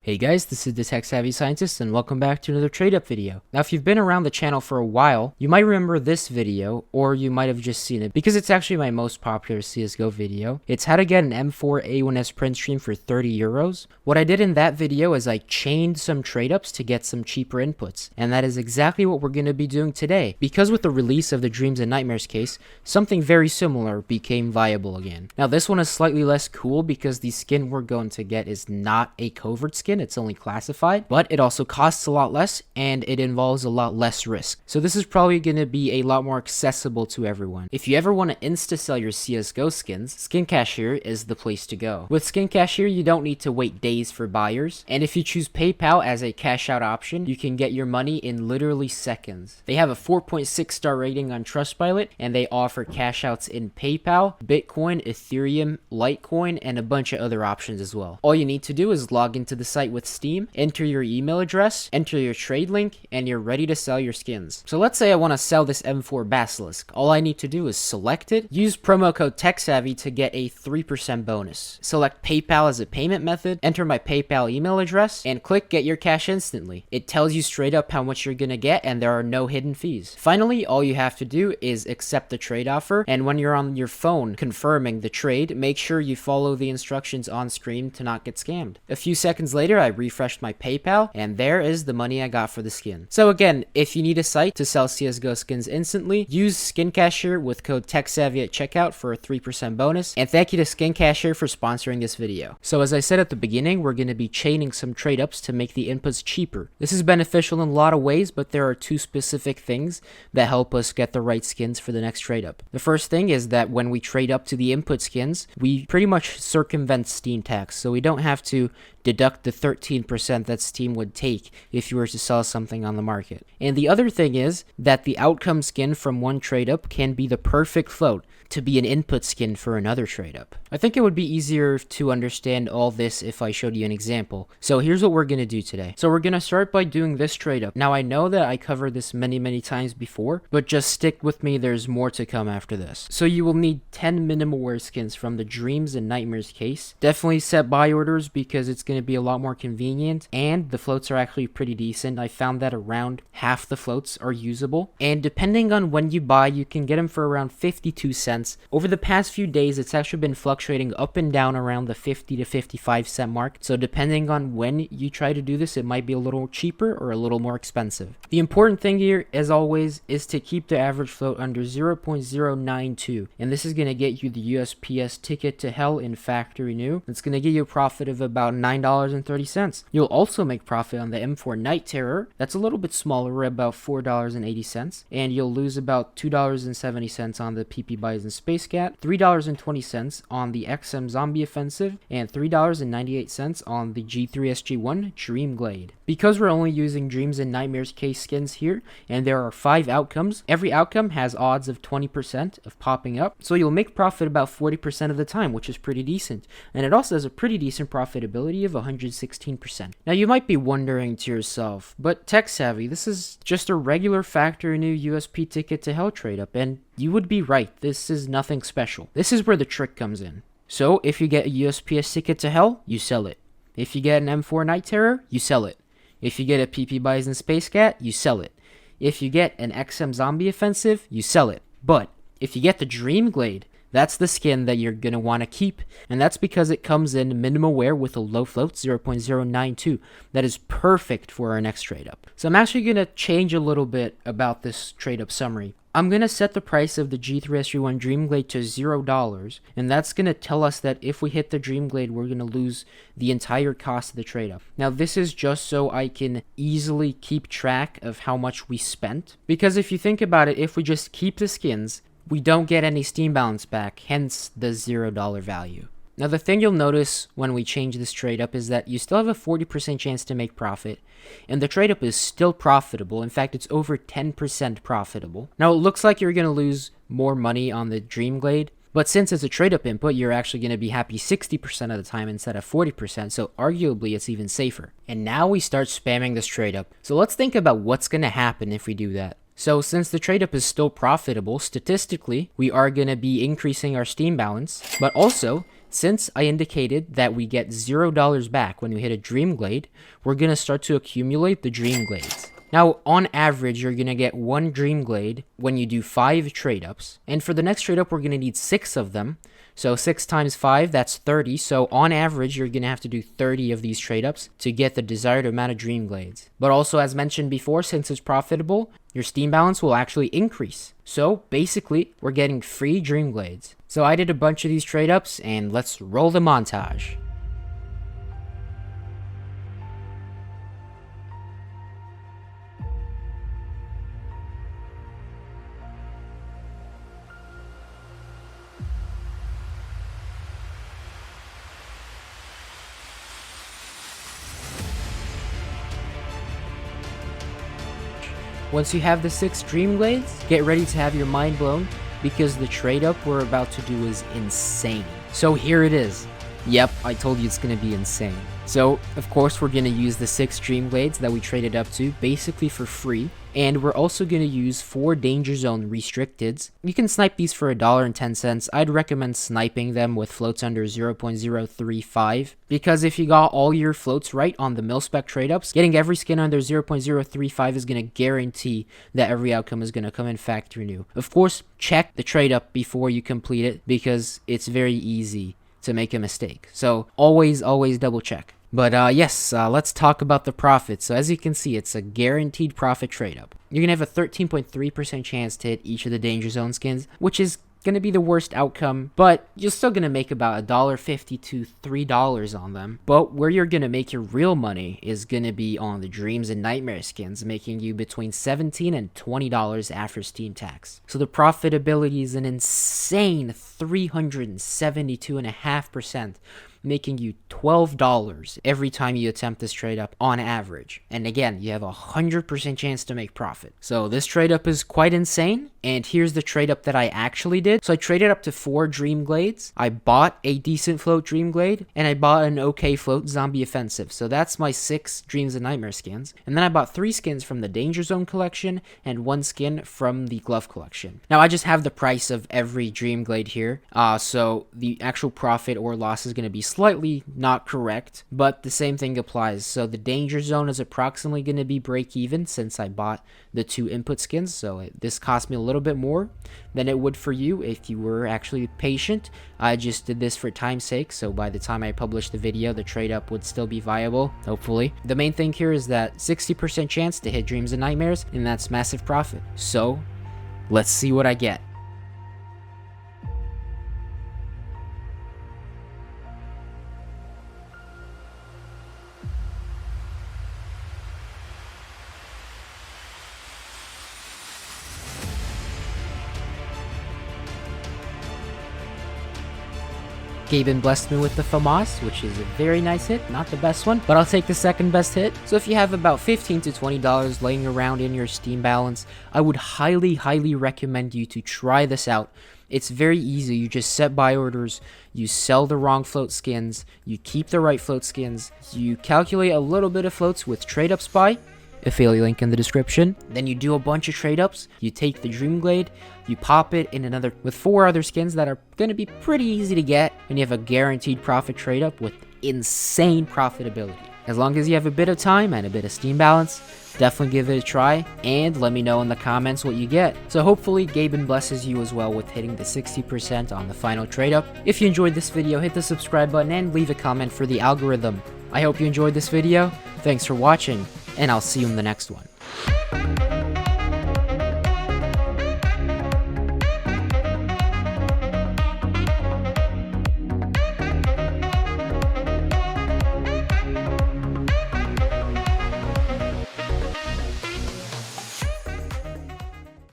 Hey guys, this is the Tech Savvy Scientist and welcome back to another trade up video. Now if you've been around the channel for a while, you might remember this video or you might have just seen it because it's actually my most popular CSGO video. It's how to get an M4 A1S print stream for 30 euros. What I did in that video is I chained some trade ups to get some cheaper inputs, and that is exactly what we're going to be doing today. Because with the release of the Dreams and Nightmares case, something very similar became viable again. Now this one is slightly less cool because the skin we're going to get is not a covert skin. It's only classified, but it also costs a lot less and it involves a lot less risk. So this is probably going to be a lot more accessible to everyone. If you ever want to insta sell your CSGO skins, Skin Cashier is the place to go. With Skin Cashier, you don't need to wait days for buyers, and if you choose PayPal as a cash out option, you can get your money in literally seconds. They have a 4.6 star rating on Trustpilot, and they offer cash outs in PayPal, Bitcoin, Ethereum, Litecoin, and a bunch of other options as well. All you need to do is log into the site with Steam, enter your email address, enter your trade link, and you're ready to sell your skins. So let's say I want to sell this M4 Basilisk. All I need to do is select it, use promo code TechSavvy to get a 3% bonus. Select PayPal as a payment method, enter my PayPal email address, and click get your cash instantly. It tells you straight up how much you're gonna get, and there are no hidden fees. Finally, all you have to do is accept the trade offer, and when you're on your phone confirming the trade, make sure you follow the instructions on screen to not get scammed. A few seconds later, I refreshed my PayPal, and there is the money I got for the skin. So again, if you need a site to sell CSGO skins instantly, use Skin Cashier with code TechSavvy at checkout for a 3% bonus, and thank you to Skin Cashier for sponsoring this video. So as I said at the beginning, we're going to be chaining some trade ups to make the inputs cheaper. This is beneficial in a lot of ways, but there are two specific things that help us get the right skins for the next trade up. The first thing is that when we trade up to the input skins, we pretty much circumvent Steam tax, so we don't have to deduct the 13% that Steam would take if you were to sell something on the market. And the other thing is that the outcome skin from one trade up can be the perfect float to be an input skin for another trade up. I think it would be easier to understand all this if I showed you an example. So here's what we're going to do today. So we're going to start by doing this trade up. Now I know that I covered this many times before, but just stick with me, there's more to come after this. So you will need 10 minimal wear skins from the Dreams and Nightmares case. Definitely set buy orders because it's going to be a lot more convenient, and the floats are actually pretty decent. I found that around half the floats are usable, and depending on when you buy, you can get them for around 52 cents. Over the past few days, it's actually been fluctuating up and down around the 50 to 55 cent mark, so depending on when you try to do this, it might be a little cheaper or a little more expensive. The important thing here, as always, is to keep the average float under 0.092, and this is going to get you the USPS ticket to hell in factory new. It's going to give you a profit of about $9.30. You'll also make profit on the M4 Night Terror. That's a little bit smaller, about $4.80, and you'll lose about $2.70 on the PP Buys and Space Cat, $3.20 on the XM Zombie Offensive, and $3.98 on the G3SG1 Dream Glade. Because we're only using Dreams and Nightmares case skins here, and there are 5 outcomes, every outcome has odds of 20% of popping up, so you'll make profit about 40% of the time, which is pretty decent, and it also has a pretty decent profitability of 116%. Now you might be wondering to yourself, but Tech Savvy, this is just a regular factory new USP ticket to hell trade up, and you would be right, this is nothing special. This is where the trick comes in. So if you get a USPS ticket to hell, you sell it. If you get an M4 Night Terror, you sell it. If you get a PP Buys and Space Cat, you sell it. If you get an XM Zombie Offensive, you sell it. But if you get the Dream Glade, that's the skin that you're going to want to keep, and that's because it comes in minimal wear with a low float, 0.092. That is perfect for our next trade up. So I'm actually going to change a little bit about this trade up summary. I'm going to set the price of the G3SG1 Dream Glade to $0, and that's going to tell us that if we hit the Dream Glade, we're going to lose the entire cost of the trade-up. Now, this is just so I can easily keep track of how much we spent, because if you think about it, if we just keep the skins, we don't get any Steam balance back, hence the $0 value. Now the thing you'll notice when we change this trade up is that you still have a 40% chance to make profit, and the trade up is still profitable. In fact, it's over 10% profitable. Now it looks like you're going to lose more money on the Dream Glade, but since it's a trade up input, you're actually going to be happy 60% of the time instead of 40%, so arguably it's even safer. And now we start spamming this trade up. So let's think about what's going to happen if we do that. So since the trade up is still profitable, statistically, we are going to be increasing our Steam balance, but also Since I indicated that we get $0 back when we hit a Dream Glade, we're going to start to accumulate the Dream Glades. Now, on average, you're going to get 1 Dream Glade when you do 5 trade-ups. And for the next trade-up, we're going to need 6 of them. So 6 times 5, that's 30. So on average, you're going to have to do 30 of these trade-ups to get the desired amount of Dream Glades. But also, as mentioned before, since it's profitable, your Steam balance will actually increase. So basically, we're getting free Dream Glades. So I did a bunch of these trade-ups, and let's roll the montage. Once you have the 6 Dream Glades, get ready to have your mind blown because the trade up we're about to do is insane. So here it is. Yep, I told you it's going to be insane. So, of course, we're going to use the 6 Dream Glades that we traded up to basically for free. And we're also going to use 4 Danger Zone Restricteds. You can snipe these for $1.10. I'd recommend sniping them with floats under 0.035. Because if you got all your floats right on the mil-spec trade-ups, getting every skin under 0.035 is going to guarantee that every outcome is going to come in factory new. Of course, check the trade-up before you complete it because it's very easy to make a mistake. So always double check. But yes, let's talk about the profit. So as you can see, it's a guaranteed profit trade up. You're going to have a 13.3% chance to hit each of the Danger Zone skins, which is going to be the worst outcome, but you're still going to make about $1.50 to $3 on them. But where you're going to make your real money is going to be on the Dreams and Nightmare skins, making you between $17 and $20 after Steam tax. So the profitability is an insane 372.5%. making you $12 every time you attempt this trade up on average. And again, you have a 100% chance to make profit. So this trade up is quite insane. And here's the trade up that I actually did. So I traded up to 4 Dream Glades. I bought a decent float Dream Glade and I bought an okay float Zombie Offensive. So that's my 6 Dreams and Nightmare skins. And then I bought 3 skins from the Danger Zone collection and 1 skin from the Glove collection. Now I just have the price of every Dream Glade here. So the actual profit or loss is going to be slightly not correct, but the same thing applies. So the Danger Zone is approximately going to be break even since I bought the 2 input skins. So this cost me a little bit more than it would for you if you were actually patient. I just did this for time's sake, so by the time I publish the video, the trade up would still be viable, hopefully. The main thing here is that 60% chance to hit Dreams and Nightmares, and that's massive profit. So let's see what I get. Gaben blessed me with the FAMAS, which is a very nice hit, not the best one, but I'll take the second best hit. So if you have about $15 to $20 laying around in your Steam balance, I would highly recommend you to try this out. It's very easy. You just set buy orders, you sell the wrong float skins, you keep the right float skins, you calculate a little bit of floats with TradeUpSpy, affiliate link in the description. Then you do a bunch of trade ups, you take the Dream Glade, you pop it in another with 4 other skins that are going to be pretty easy to get, and you have a guaranteed profit trade up with insane profitability. As long as you have a bit of time and a bit of Steam balance, definitely give it a try and let me know in the comments what you get. So hopefully Gaben blesses you as well with hitting the 60% on the final trade up. If you enjoyed this video, hit the subscribe button and leave a comment for the algorithm. I hope you enjoyed this video. Thanks for watching, and I'll see you in the next one.